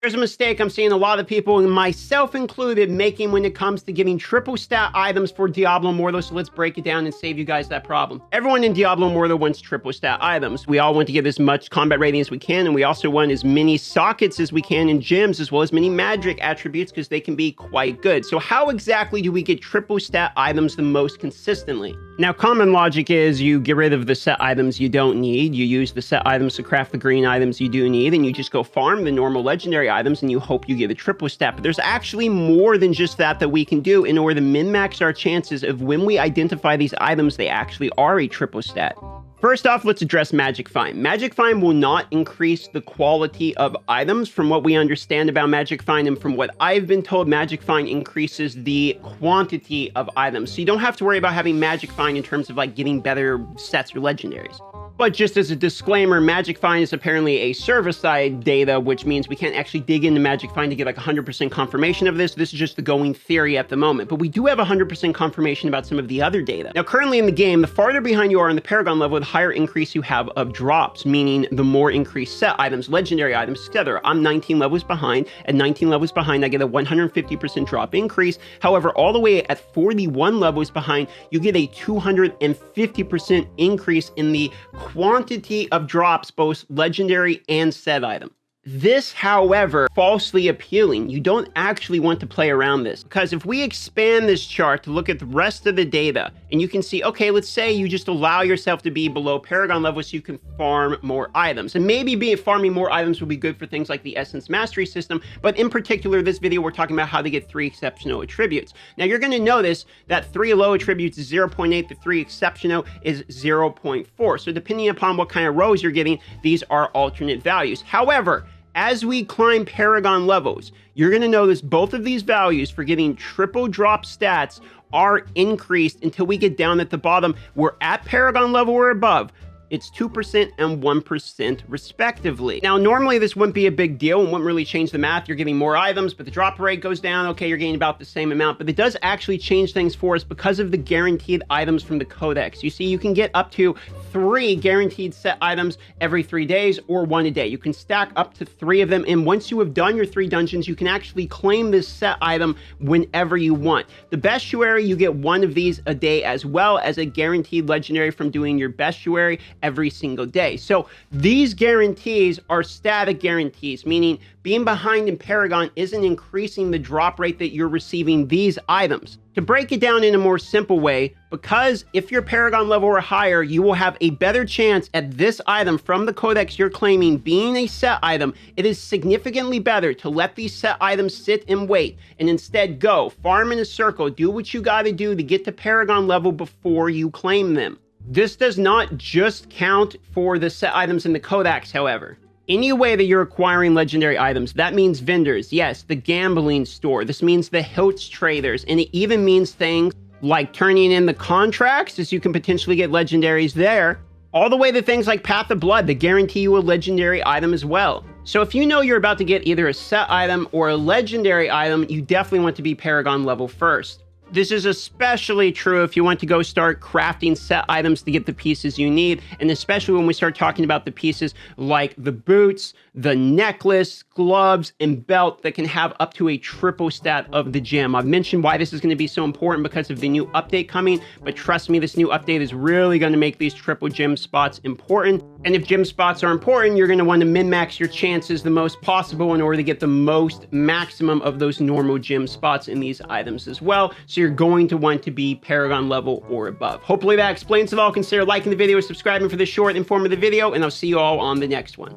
There's a mistake I'm seeing a lot of people, and myself included, making when it comes to getting triple stat items for Diablo Immortal, so let's break it down and save you guys that problem. Everyone in Diablo Immortal wants triple stat items. We all want to get as much combat rating as we can, and we also want as many sockets as we can in gems, as well as many magic attributes, because they can be quite good. So how exactly do we get triple stat items the most consistently? Now, common logic is you get rid of the set items you don't need, you use the set items to craft the green items you do need, and you just go farm the normal legendary items and you hope you get a triple stat. But there's actually more than just that we can do in order to min-max our chances of when we identify these items, they actually are a triple stat. First off, let's address Magic Find. Magic Find will not increase the quality of items. From what we understand about Magic Find and from what I've been told, Magic Find increases the quantity of items. So you don't have to worry about having Magic Find in terms of like getting better sets or legendaries. But just as a disclaimer, Magic Find is apparently a server-side data, which means we can't actually dig into Magic Find to get like 100% confirmation of this. This is just the going theory at the moment. But we do have 100% confirmation about some of the other data. Now, currently in the game, the farther behind you are in the Paragon level, the higher increase you have of drops, meaning the more increased set items, legendary items, etc. I'm 19 levels behind. At 19 levels behind, I get a 150% drop increase. However, all the way at 41 levels behind, you get a 250% increase in the quantity of drops, both legendary and set item. This, however, falsely appealing. You don't actually want to play around this, because if we expand this chart to look at the rest of the data, and you can see, okay, let's say you just allow yourself to be below Paragon level so you can farm more items. And maybe farming more items will be good for things like the Essence Mastery system, but in particular, this video, we're talking about how to get 3 exceptional attributes. Now, you're going to notice that 3 low attributes is 0.8, the 3 exceptional is 0.4. So depending upon what kind of rows you're getting, these are alternate values. However, as we climb Paragon levels, you're going to notice both of these values for getting triple drop stats are increased until we get down at the bottom. We're at Paragon level or above. It's 2% and 1% respectively. Now, normally this wouldn't be a big deal and wouldn't really change the math. You're getting more items, but the drop rate goes down. Okay, you're getting about the same amount, but it does actually change things for us because of the guaranteed items from the codex. You see, you can get up to 3 guaranteed set items every 3 days or 1 a day. You can stack up to 3 of them, and once you have done your 3 dungeons, you can actually claim this set item whenever you want. The Bestiary, you get 1 of these a day, as well as a guaranteed legendary from doing your Bestiary every single day. So these guarantees are static guarantees, meaning being behind in Paragon isn't increasing the drop rate that you're receiving these items. To break it down in a more simple way, because if you're Paragon level or higher, you will have a better chance at this item from the codex you're claiming being a set item. It is significantly better to let these set items sit and wait, and instead go farm in a circle, do what you gotta do to get to Paragon level before you claim them. This does not just count for the set items in the codex, however. Any way that you're acquiring legendary items, that means vendors, yes, the gambling store, this means the Hilts traders, and it even means things like turning in the contracts, as you can potentially get legendaries there, all the way to things like Path of Blood that guarantee you a legendary item as well. So if you know you're about to get either a set item or a legendary item, you definitely want to be Paragon level first. This is especially true if you want to go start crafting set items to get the pieces you need, and especially when we start talking about the pieces like the boots, the necklace, gloves, and belt that can have up to a triple stat of the gem. I've mentioned why this is going to be so important because of the new update coming, but trust me, this new update is really going to make these triple gem spots important. And if gem spots are important, you're going to want to min-max your chances the most possible in order to get the most maximum of those normal gem spots in these items as well. So you're going to want to be Paragon level or above. Hopefully that explains it all. Consider liking the video, subscribing for this short, informative video, and I'll see you all on the next one.